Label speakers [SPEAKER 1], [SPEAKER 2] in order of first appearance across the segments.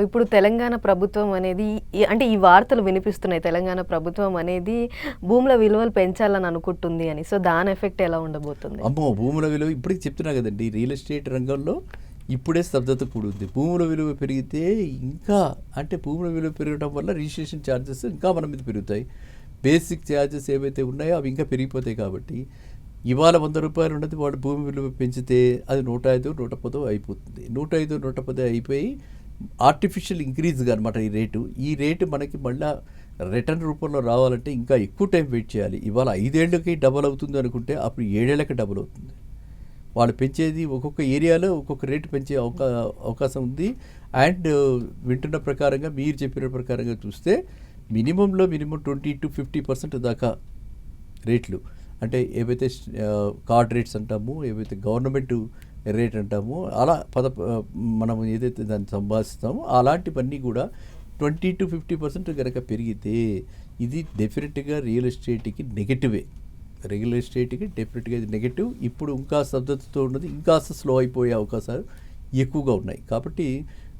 [SPEAKER 1] ఇప్పుడు తెలంగాణ ప్రభుత్వం అనేది అంటే ఈ వార్తలు వినిపిస్తున్నాయి. తెలంగాణ ప్రభుత్వం అనేది భూముల విలువలు పెంచాలని అనుకుంటుంది అని. సో దాని ఎఫెక్ట్ ఎలా ఉండబోతుంది?
[SPEAKER 2] అమ్మో, భూముల విలువ ఇప్పటికి చెప్తున్నా కదండి, రియల్ ఎస్టేట్ రంగంలో ఇప్పుడే స్తబ్దత కూడుంది. భూముల విలువ పెరిగితే ఇంకా, అంటే భూముల విలువ పెరగడం వల్ల రిజిస్ట్రేషన్ ఛార్జెస్ ఇంకా మన మీద పెరుగుతాయి. బేసిక్ ఛార్జెస్ ఏవైతే ఉన్నాయో అవి ఇంకా పెరిగిపోతాయి. కాబట్టి ఇవాళ 100 రూపాయలు ఉన్నది వాడు భూమి విలువ పెంచితే అది 105, 110 అయిపోతుంది. 105, 110 అయిపోయి ఆర్టిఫిషియల్ ఇంక్రీజ్గా అనమాట ఈ రేటు మనకి మళ్ళీ రిటర్న్ రూపంలో రావాలంటే ఇంకా ఎక్కువ టైం వెయిట్ చేయాలి. ఇవాళ 5 ఏళ్ళకి డబల్ అవుతుంది అనుకుంటే అప్పుడు 7 ఏళ్ళకి డబల్ అవుతుంది. వాళ్ళు పెంచేది ఒక్కొక్క ఏరియాలో ఒక్కొక్క రేటు పెంచే అవకాశం ఉంది. అండ్ వింటున్న ప్రకారంగా, మీరు చెప్పిన ప్రకారంగా చూస్తే మినిమం 20 to 50% దాకా రేట్లు, అంటే ఏవైతే కార్డ్ రేట్స్ అంటామో, ఏవైతే గవర్నమెంట్ రేట్ అంటామో, అలా మనం ఏదైతే దాన్ని సంభాషిస్తామో అలాంటివన్నీ కూడా 20 to 50% కనుక పెరిగితే ఇది డెఫినెట్గా రియల్ ఎస్టేట్కి నెగటివే. రియల్ ఎస్టేట్కి డెఫినెట్గా ఇది నెగటివ్. ఇప్పుడు ఇంకా స్తబ్దతతో ఉన్నది, ఇంకా స్లో అయిపోయే అవకాశాలు ఎక్కువగా ఉన్నాయి. కాబట్టి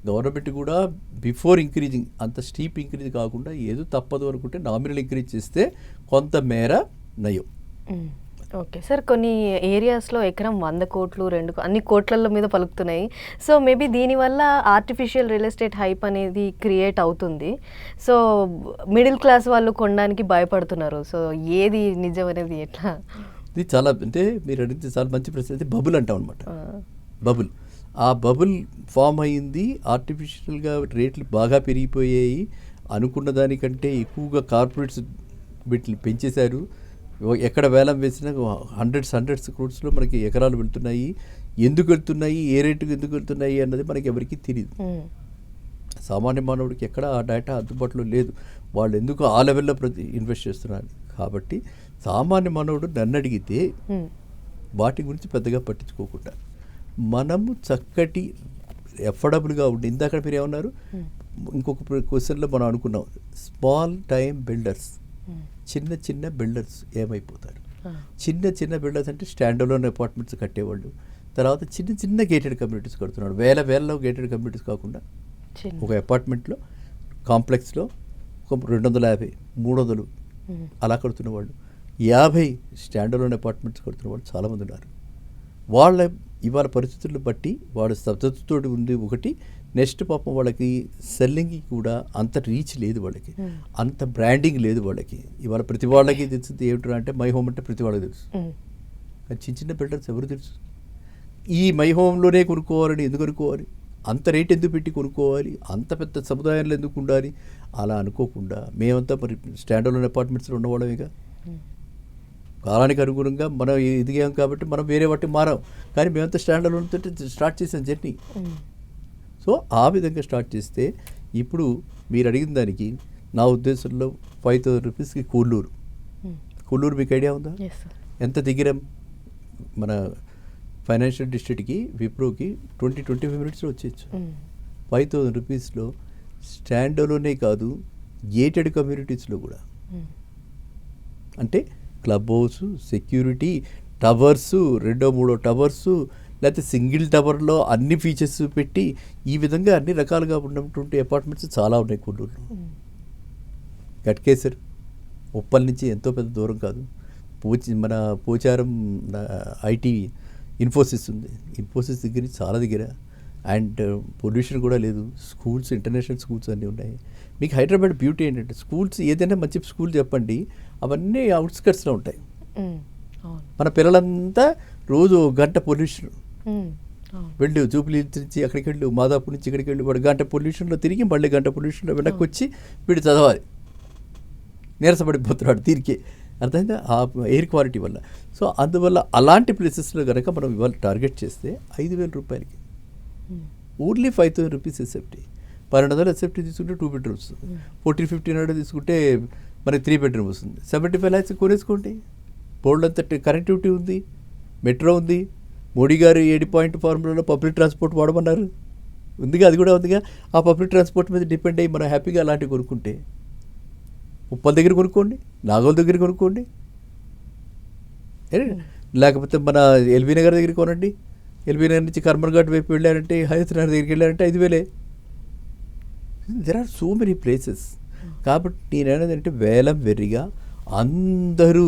[SPEAKER 2] గవర్నమెంట్ కూడా బిఫోర్ ఇంక్రీజింగ్, అంత స్టీప్ ఇంక్రీజ్ కాకుండా ఏదో తప్పదు అనుకుంటే నామినల్ ఇంక్రీజ్ చేస్తే కొంత మేర నయం.
[SPEAKER 1] ఓకే సార్, కొన్ని ఏరియాస్లో ఎకరం 100 కోట్లు, అన్ని కోట్ల మీద పలుకుతున్నాయి. సో మేబీ దీనివల్ల ఆర్టిఫిషియల్ రియల్ ఎస్టేట్ హైప్ అనేది క్రియేట్ అవుతుంది. సో మిడిల్ క్లాస్ వాళ్ళు కొనడానికి భయపడుతున్నారు. సో ఏది నిజం అనేది ఎట్లా?
[SPEAKER 2] ఇది చాలా, అంటే మీరు అడిగితే చాలా మంచి ప్రశ్న. అయితే బబుల్ అంటాం అనమాట. బబుల్, ఆ బబుల్ ఫామ్ అయ్యింది. ఆర్టిఫిషియల్గా రేట్లు బాగా పెరిగిపోయాయి. అనుకున్న దానికంటే ఎక్కువగా కార్పొరేట్స్ వీటిని పెంచేశారు. ఎక్కడ వేలం వేసినా హండ్రెడ్స్ క్రోడ్స్లో మనకి ఎకరాలు వెళ్తున్నాయి. ఎందుకు వెళ్తున్నాయి, ఏ రేటుకు ఎందుకు వెళ్తున్నాయి అన్నది మనకి ఎవరికి తెలియదు. సామాన్య మానవుడికి ఎక్కడ ఆ డేటా అందుబాటులో లేదు. వాళ్ళు ఎందుకు ఆ లెవెల్లో ఇన్వెస్ట్ చేస్తున్నారు. కాబట్టి సామాన్య మానవుడు నన్ను అడిగితే వాటి గురించి పెద్దగా పట్టించుకోకుండా మనము చక్కటి ఎఫర్డబుల్గా ఉండి, ఇందాక మీరు ఏమన్నారు, ఇంకొక క్వశ్చన్లో మనం అనుకున్నాం, స్మాల్ టైం బిల్డర్స్, చిన్న బిల్డర్స్ ఏమైపోతారు? చిన్న బిల్డర్స్ అంటే స్టాండ్ అలోన్ అపార్ట్మెంట్స్ కట్టేవాళ్ళు, తర్వాత చిన్న గేటెడ్ కమ్యూనిటీస్ కడుతున్నాడు. వేలలో గేటెడ్ కమ్యూనిటీస్ కాకుండా ఒక అపార్ట్మెంట్లో, కాంప్లెక్స్లో ఒక 250, 300 అలా కడుతున్న వాళ్ళు, 50 స్టాండ్ అలోన్ అపార్ట్మెంట్స్ కడుతున్న వాళ్ళు చాలామంది ఉన్నారు. వాళ్ళ ఇవాళ పరిస్థితులను బట్టి వాడు స్తబ్దతతో ఉంది ఒకటి. నెక్స్ట్ పాపం వాళ్ళకి సెల్లింగ్కి కూడా అంత రీచ్ లేదు, వాళ్ళకి అంత బ్రాండింగ్ లేదు వాళ్ళకి. ఇవాళ ప్రతి వాళ్ళకి తెలిసింది ఏమిటంటే, అంటే మై హోమ్ అంటే ప్రతి వాళ్ళకి తెలుసు. కానీ చిన్న బిల్డర్స్ ఎవరు తెలుసు? ఈ మై హోమ్లోనే కొనుక్కోవాలని ఎందుకు అనుకోవాలి? అంత రేట్ ఎందుకు పెట్టి కొనుక్కోవాలి? అంత పెద్ద సముదాయంలో ఎందుకు ఉండాలి? అలా అనుకోకుండా మేమంతా మరి స్టాండ్ అలోన్ అపార్ట్మెంట్స్లో ఉన్నవాళ్ళమేగా. కాలానికి అనుగుణంగా మనం ఎదిగాం కాబట్టి మనం వేరే వాటి మారాం. కానీ మేమంతా స్టాండ్ అలోన్ తోటి స్టార్ట్ చేసాం జర్నీ. సో ఆ విధంగా స్టార్ట్ చేస్తే ఇప్పుడు మీరు అడిగిన దానికి నా ఉద్దేశంలో 5,000 రూపీస్కి కొల్లూరు మీకు ఐడియా ఉందా? ఎంత దిగిరం? మన ఫైనాన్షియల్ డిస్ట్రిక్ట్కి, విప్రోకి 20-25 మినిట్స్లో వచ్చేయచ్చు. 5,000 రూపీస్లో స్టాండ్ అలోనే కాదు, గేటెడ్ కమ్యూనిటీస్లో కూడా, అంటే club house, security, towers, 2-3 towers, లేకపోతే సింగిల్ టవర్లో అన్ని ఫీచర్స్ పెట్టి ఈ విధంగా అన్ని రకాలుగా ఉన్నటువంటి అపార్ట్మెంట్స్ చాలా ఉన్నాయి కొల్లూరులో. గట్కేసర్, ఉప్పల్ నుంచి ఎంతో పెద్ద దూరం కాదు. మన పోచారం ఐటీ ఇన్ఫోసిస్ ఉంది. ఇన్ఫోసిస్ దగ్గర చాలా దగ్గర. అండ్ పొల్యూషన్ కూడా లేదు. స్కూల్స్, ఇంటర్నేషనల్ స్కూల్స్ అన్నీ ఉన్నాయి. మీకు హైదరాబాద్ బ్యూటీ ఏంటంటే, స్కూల్స్ ఏదైనా మంచి స్కూల్ చెప్పండి, అవన్నీ అవుట్స్కట్స్లో ఉంటాయి. మన పిల్లలంతా రోజు 1 గంట పొల్యూషన్, వెళ్ళు జూబ్లీ నుంచి అక్కడికి వెళ్ళు, మాదాపూర్ నుంచి ఇక్కడికి వెళ్ళి, వాడు 1 గంట పొల్యూషన్లో తిరిగి మళ్ళీ 1 గంట పొల్యూషన్లో వెనక్కి వచ్చి వీడు చదవాలి. నీరసపడిపోతున్నాడు దీనికి. అర్థంగా ఆ ఎయిర్ క్వాలిటీ వల్ల. సో అందువల్ల అలాంటి ప్లేసెస్లో కనుక మనం ఇవాళ టార్గెట్ చేస్తే 5,000 రూపాయలకి ఓన్లీ 5,000 రూపీస్ ఎస్ఎఫ్టీ. 1200 ఎస్ఎఫ్టీ తీసుకుంటే 2 bedrooms, 1400-1500 తీసుకుంటే మనకి 3 bedroom వస్తుంది. 75 lakhs కొనేసుకోండి. బోల్డ్ అంత కనెక్టివిటీ ఉంది, మెట్రో ఉంది. మోడీ గారు 7 పాయింట్ ఫార్ములాలో పబ్లిక్ ట్రాన్స్పోర్ట్ వాడమన్నారు, ఉందిగా, అది కూడా ఉందిగా. ఆ పబ్లిక్ ట్రాన్స్పోర్ట్ మీద డిపెండ్ అయ్యి మనం హ్యాపీగా అలాంటివి కొనుక్కుంటే, ఉప్పల్ దగ్గర కొనుక్కోండి, నాగోల్ దగ్గర కొనుక్కోండి, లేకపోతే మన ఎల్బీ నగర్ దగ్గర కొనండి. ఎల్బీ నగర్ నుంచి కర్మన్ ఘాట్ వైపు వెళ్ళారంటే, హయత్ నగర్ దగ్గరికి వెళ్ళారంటే 5,000. There are so many places. కాబట్టి నేనేదంటే వేలం వెర్రిగా అందరూ,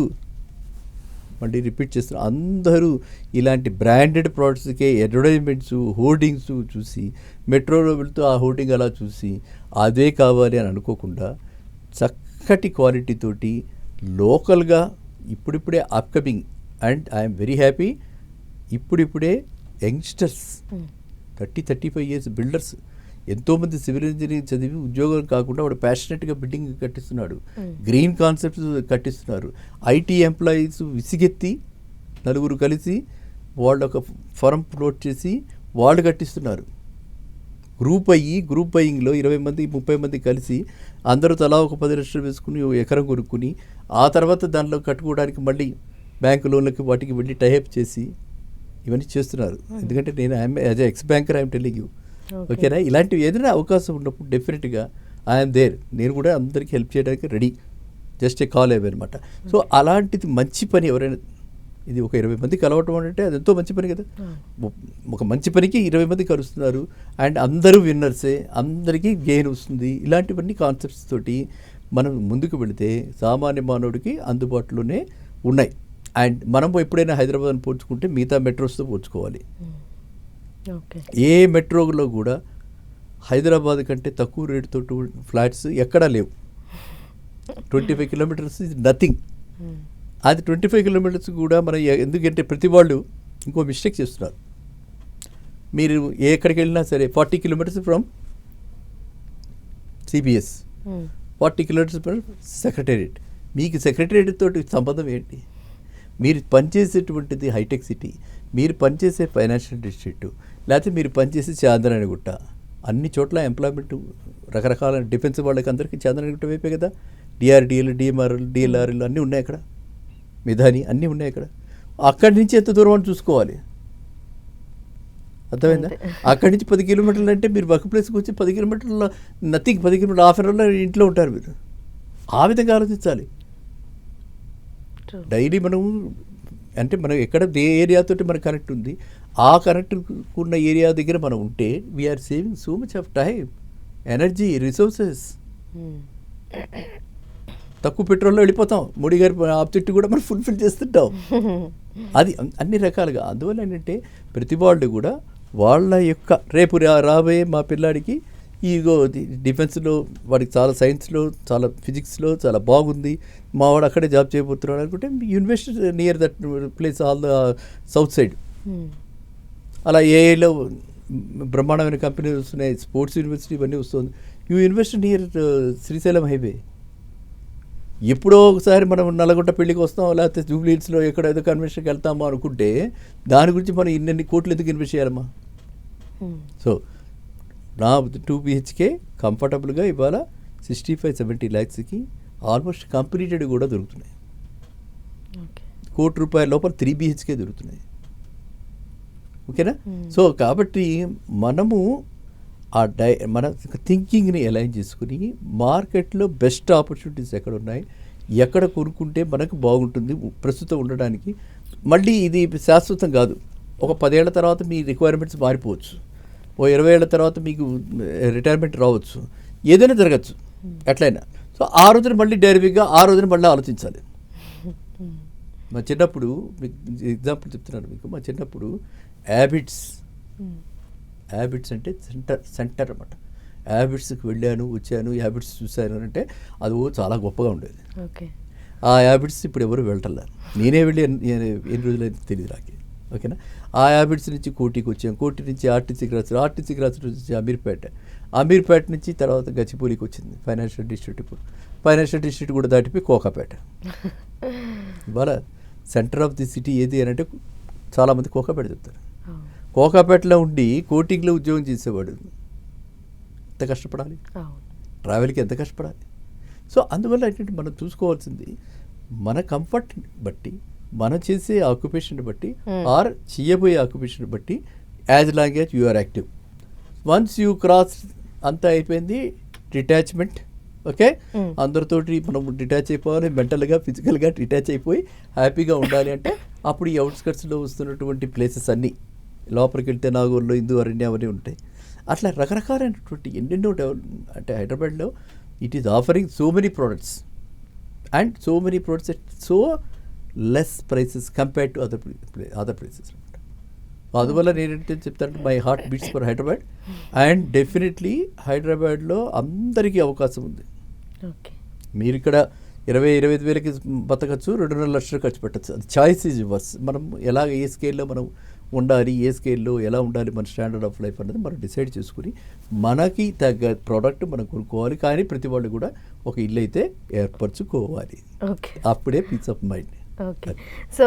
[SPEAKER 2] మళ్ళీ రిపీట్ చేస్తున్నా, అందరూ ఇలాంటి బ్రాండెడ్ ప్రోడక్ట్స్కే అడ్వర్టైజ్మెంట్స్, హోర్డింగ్స్ చూసి, మెట్రోలో వెళ్తూ ఆ హోర్డింగ్ అలా చూసి అదే కావాలి అని అనుకోకుండా చక్కటి క్వాలిటీతోటి లోకల్గా ఇప్పుడిప్పుడే upcoming, and I'm very happy, ఇప్పుడిప్పుడే యంగ్స్టర్స్ 30-35 ఇయర్స్ బిల్డర్స్, ఎంతోమంది సివిల్ ఇంజనీరింగ్ చదివి ఉద్యోగం కాకుండా వాడు ప్యాషనెట్గా బిల్డింగ్ కట్టిస్తున్నాడు, గ్రీన్ కాన్సెప్ట్స్ కట్టిస్తున్నారు. ఐటీ ఎంప్లాయీస్ విసిగెత్తి నలుగురు కలిసి వాళ్ళు ఒక ఫరం ఫ్లోట్ చేసి వాళ్ళు కట్టిస్తున్నారు. గ్రూప్ బయ్యింగ్లో 20 మంది 30 మంది కలిసి అందరూ తలా ఒక 10 లక్షలు వేసుకుని ఎకరం కొనుక్కుని ఆ తర్వాత దానిలో కట్టుకోవడానికి మళ్ళీ బ్యాంకు లోన్లకి వాటికి వెళ్ళి టైఅప్ చేసి ఇవన్నీ చేస్తున్నారు. ఎందుకంటే నేను as X banker I'm telling you, ఓకేనా? ఇలాంటివి ఏదైనా అవకాశం ఉన్నప్పుడు డెఫినెట్గా ఐఎమ్ దేర్. నేను కూడా అందరికీ హెల్ప్ చేయడానికి రెడీ, జస్ట్ ఏ కాల్ అయ్యే అనమాట. సో అలాంటిది మంచి పని ఎవరైనా, ఇది ఒక 20 మంది కలవటం అంటే అది ఎంతో మంచి పని కదా. ఒక మంచి పనికి 20 మంది కలుస్తున్నారు, అండ్ అందరూ విన్నర్సే, అందరికీ గెయిన్ వస్తుంది. ఇలాంటివన్నీ కాన్సెప్ట్స్ తోటి మనం ముందుకు వెళితే సామాన్య మానవుడికి అందుబాటులోనే ఉన్నాయి. అండ్ మనం ఎప్పుడైనా హైదరాబాద్ని పోల్చుకుంటే మిగతా మెట్రోస్తో పోల్చుకోవాలి. ఏ మెట్రోలో కూడా హైదరాబాద్ కంటే తక్కువ రేటుతో ఫ్లాట్స్ ఎక్కడా లేవు. 25 కిలోమీటర్స్ ఇస్ నథింగ్. అది 25 కిలోమీటర్స్ కూడా మనం ఎందుకంటే ప్రతి వాళ్ళు ఇంకో మిస్టేక్ చేస్తున్నారు. మీరు ఎక్కడికి వెళ్ళినా సరే 40 kilometres from CBS, 40 kilometres from secretariat. మీకు సెక్రటేరియట్ తోటి సంబంధం ఏంటి? మీరు పనిచేసేటువంటిది హైటెక్ సిటీ, మీరు పనిచేసే ఫైనాన్షియల్ డిస్ట్రిక్ట్, లేకపోతే మీరు పనిచేసే చాంద్రాయణగుట్ట. అన్ని చోట్ల ఎంప్లాయ్మెంట్ రకరకాల డిఫెన్స్ వాళ్ళకి అందరికీ చాంద్రాయణగుట్ట వైపే కదా. డిఆర్డిఎల్, డిఎంఆర్ఎల్, డిఎల్ఆర్ఎల్ అన్నీ ఉన్నాయి అక్కడ, మిధాని అన్నీ ఉన్నాయి అక్కడ. అక్కడి నుంచి ఎంత దూరం అని చూసుకోవాలి, అర్థమైందా? అక్కడి నుంచి 10 కిలోమీటర్లు అంటే మీరు వర్క్ ప్లేస్కి వచ్చి 10 కిలోమీటర్ల నథింగ్, 10 కిలోమీటర్లు హాఫ్ అన్ అవర్లో ఇంట్లో ఉంటారు మీరు. ఆ విధంగా ఆలోచించాలి. డైలీ మనం అంటే మనం ఎక్కడ ఏ ఏరియాతో మనకు కనెక్ట్ ఉంది, ఆ కనెక్ట్ ఉన్న ఏరియా దగ్గర మనం ఉంటే we're saving so much of time, energy, resources. తక్కువ పెట్రోల్లో వెళ్ళిపోతాం, మోడీ గారి ఆబ్జెక్ట్ కూడా మనం ఫుల్ఫిల్ చేస్తుంటాం. అది అన్ని రకాలుగా. అందువల్ల ఏంటంటే ప్రతి వాళ్ళు కూడా వాళ్ళ యొక్క రేపు రాబోయే మా పిల్లాడికి ఈగో డిఫెన్స్లో వాడికి చాలా సైన్స్లో, చాలా ఫిజిక్స్లో చాలా బాగుంది, మా వాడు అక్కడే జాబ్ చేయబోతున్నాడు అనుకుంటే invest near that place, all the south side. అలా ఏఐలో బ్రహ్మాండమైన కంపెనీలు వస్తున్నాయి, స్పోర్ట్స్ యూనివర్సిటీ ఇవన్నీ వస్తుంది. You invest near Srisailam highway. ఎప్పుడో ఒకసారి మనం నల్గొండ పెళ్ళికి వస్తాం, లేకపోతే జూబ్లీహిల్స్లో ఎక్కడ ఏదో కన్వెన్షన్కి వెళ్తామో అనుకుంటే దాని గురించి మనం ఇన్ని కోట్లు ఎందుకు ఇన్వెస్ట్ చేయాలమ్మా? సో నా 2 BHK కంఫర్టబుల్గా ఇవాళ 65-70 lakhsకి ఆల్మోస్ట్ కంప్లీటెడ్ కూడా దొరుకుతున్నాయి. ₹1,00,00,000 లోపల 3 BHK దొరుకుతున్నాయి. ఓకేనా? సో కాబట్టి మనము మన థింకింగ్ని అలైన్ చేసుకుని మార్కెట్లో బెస్ట్ ఆపర్చునిటీస్ ఎక్కడ ఉన్నాయి, ఎక్కడ కొనుక్కుంటే మనకు బాగుంటుంది ప్రస్తుతం ఉండడానికి. మళ్ళీ ఇది శాశ్వతం కాదు. ఒక 10 ఏళ్ల తర్వాత మీ రిక్వైర్మెంట్స్ మారిపోవచ్చు, ఓ 20 ఏళ్ల తర్వాత మీకు రిటైర్మెంట్ రావచ్చు, ఏదైనా జరగచ్చు ఎట్లయినా. సో ఆ రోజున మళ్ళీ డైరెక్ట్గా ఆ రోజున మళ్ళీ ఆలోచించాలి. మా చిన్నప్పుడు మీకు ఎగ్జాంపుల్ చెప్తున్నాను మీకు. మా చిన్నప్పుడు హ్యాబిట్స్ అంటే సెంటర్ అన్నమాట. హ్యాబిట్స్కి వెళ్ళాను, వచ్చాను, హ్యాబిట్స్ చూశాను అంటే అది చాలా గొప్పగా ఉండేది. ఆ హ్యాబిట్స్ ఇప్పుడు ఎవరు వెళ్ళటల్లా. నేనే వెళ్ళి ఎన్ని రోజులైతే తెలియదు నాకు. ఓకేనా? ఆ హ్యాబిట్స్ నుంచి కోటికి వచ్చాం, కోటి నుంచి ఆర్టీసీ క్రాస్ నుంచి అమీర్పేట నుంచి తర్వాత గచ్చిపూలికి వచ్చింది ఫైనాన్షియల్ డిస్ట్రిక్ట్. ఇప్పుడు ఫైనాన్షియల్ డిస్ట్రిక్ట్ కూడా దాటిపోయి కోకాపేట. ఇవాళ సెంటర్ ఆఫ్ ది సిటీ ఏది అని అంటే చాలామంది కోకాపేట చెప్తారు. కోకాపేటలో ఉండి కోటింగ్లో ఉద్యోగం చేసేవాడు ఎంత కష్టపడాలి, ట్రావెల్కి ఎంత కష్టపడాలి. సో అందువల్ల ఏంటంటే మనం చూసుకోవాల్సింది మన కంఫర్ట్ బట్టి, మనం చేసే ఆక్యుపేషన్ బట్టి, ఆర్ చేయబోయే ఆక్యుపేషన్ బట్టి, as long as you are active. Once you cross అంతా అయిపోయింది, డిటాచ్మెంట్. ఓకే, అందరితోటి మనం డిటాచ్ అయిపోవాలి, మెంటల్గా ఫిజికల్గా డిటాచ్ అయిపోయి హ్యాపీగా ఉండాలి అంటే అప్పుడు ఈ అవుట్స్కట్స్లో వస్తున్నటువంటి ప్లేసెస్ అన్నీ, లోపలికి వెళ్తే నాగూర్లో హిందూ అరణ్యం అవన్నీ ఉంటాయి, అట్లా రకరకాలైనటువంటి ఎన్నెన్నో అంటే హైదరాబాద్లో it is offering so many products and so many products at so less prices compared to other places అనమాట. అందువల్ల నేనంటే చెప్తాను my heart beats for Hyderabad and definitely హైదరాబాద్లో అందరికీ అవకాశం ఉంది.
[SPEAKER 1] ఓకే.
[SPEAKER 2] మీరు ఇక్కడ 20-25 వేలకి బతకచ్చు, 2.5 లక్షలు ఖర్చు పెట్టచ్చు. అది చాయిస్ ఈజ్ యువర్స్. మనం ఎలా ఏ స్కేల్లో మనం ఉండాలి, ఏ స్కేల్లో ఎలా ఉండాలి, మన స్టాండర్డ్ ఆఫ్ లైఫ్ అనేది మనం డిసైడ్ చేసుకుని మనకి తగ్గ ప్రోడక్ట్ మనం కొనుక్కోవాలి. కానీ ప్రతి వాళ్ళు కూడా ఒక ఇల్లు అయితే ఏర్పరచుకోవాలి.
[SPEAKER 1] ఓకే.
[SPEAKER 2] అప్పుడే peace of mind.
[SPEAKER 1] Okay. So